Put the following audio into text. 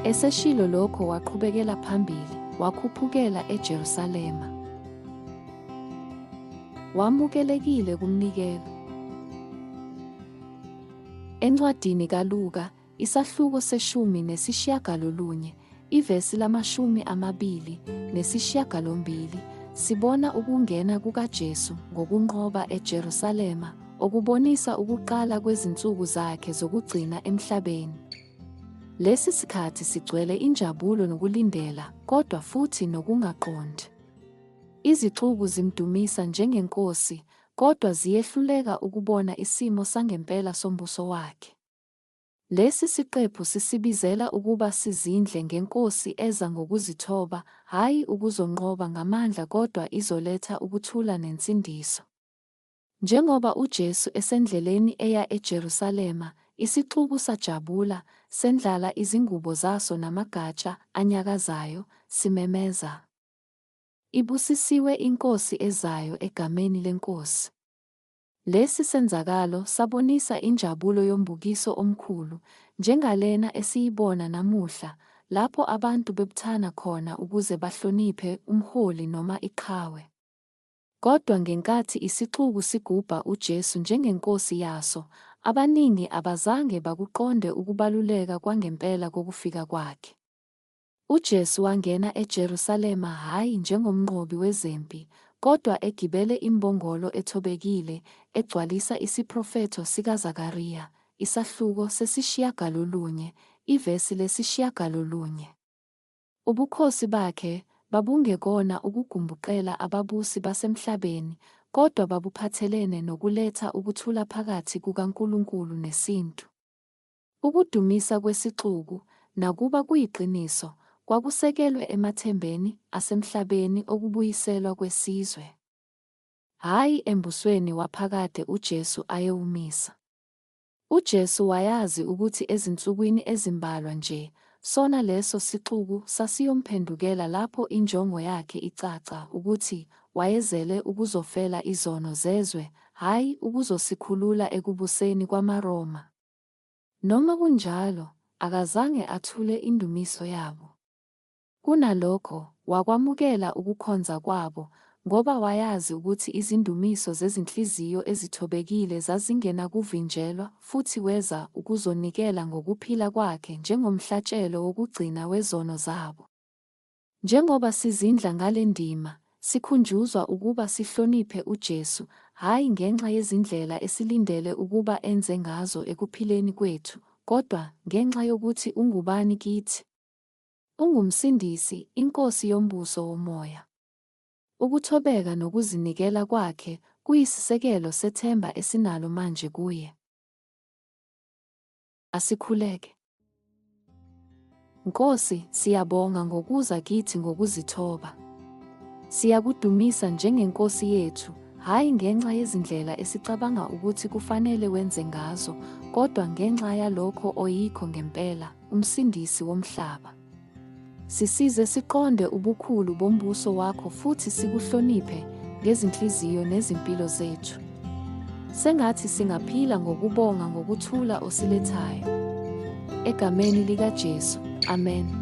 Eseshilo lokho waqhubekela phambili, wakhuphukela eJerusalema. Wamukelekile kumnikelo. Encwadini kaLuka, isahluko se-19, ivesi lama-28, sibona ukungena kukaJesu ngokunqoba eJerusalema, okubonisa ukuqala kwezinsuku zakhe zokugcina emhlabeni. Lesi sikhathi sigcwele injabulo nokulindela, kodwa futhi nokungaqondi. Izixuku zimdumisa njengenkosi, kodwa ziyehluleka ukubona isimo sangempela sombuso wakhe. Lesi siqephu sisibizela ukuba sizindle ngenkosi eza ngokuzithoba, hhayi ukuzonqoba ngamandla kodwa izoletha ukuthula nensindiso. Njengoba uJesu esendleleni eya eJerusalema, isixuku sajabula, sendlala izingubo zaso namagatsha anyakazayo, simemeza, "Ibusisiwe inkosi ezayo egameni leNkosi." Lesi senzakalo sabonisa injabulo yombukiso omkhulu, njengalena esiyibona namuhla, lapho abantu bebuthana khona ukuze bahloniphe umholi noma iqhawe. Kodwa ngenkathi isixuku sigubha uJesu njengenkosi yaso, abaningi abazange bakuqonde ukubaluleka kwangempela kokufika kwakhe. UJesu wangena eJerusalema hhayi njengomnqobi wezempi, kodwa egibele imbongolo ethobekile, egcwalisa isiprofetho sikaZakhariya, isahluko sesi-9, ivesi lesi-9. Ubukhosi bakhe babungekona ukugumbuqela ababusi basemhlabeni, kodwa babuphathelene nokuletha ukuthula phakathi kukaNkulunkulu nesintu. Ukudumisa kwesixuku, nakuba kuyiqiniso, kwakusekelwe emathembeni asemhlabeni okubuyiselwa kwesizwe, hhayi embusweni waphakade uJesu ayewumisa. UJesu wayazi ukuthi ezinsukwini ezimbalwa nje, sona leso sixuku sasiyomphendukela lapho injongo yakhe icaca ukuthi wayezele ukuzofela izono zezwe, hhayi ukuzosikhulula ekubuseni kwamaRoma. Noma kunjalo, akazange athule indumiso yabo. Kunalokho, wakwamukela ukukhonza kwabo, ngoba wayazi ukuthi izindumiso zezinhliziyo ezithobekile zazingenakuvinjelwa, futhi weza ukuzonikela ngokuphila kwakhe njengomhlatshelo wokugcina wezono zabo. Njengoba sizindla ngale ndima, sikhunjuzwa ukuba sihloniphe uJesu, hhayi ngenxa yezindlela esilindele ukuba enze ngazo ekuphileni kwethu, kodwa ngenxa yokuthi ungubani kithi. Ungumsindisi, inkosi yombuso womoya. Ukuthobeka nokuzinikela kwakhe kuyisisekelo sethemba esinalo manje kuye. Asikhuleke. Nkosi, siyabonga ngokuza kithi ngokuzithoba. Siyakudumisa njengenkosi yethu, hhayi ngenxa yezindlela esicabanga ukuthi kufanele wenze ngazo, kodwa ngenxa yalokho oyikho ngempela, umsindisi womhlaba. Sisize siqonde ubukhulu bombuso wakho futhi sikuhloniphe ngezinhliziyo nezimpilo zethu. Sengathi singaphila ngokubonga ngokuthula osilethayo. Egameni likaJesu, amen.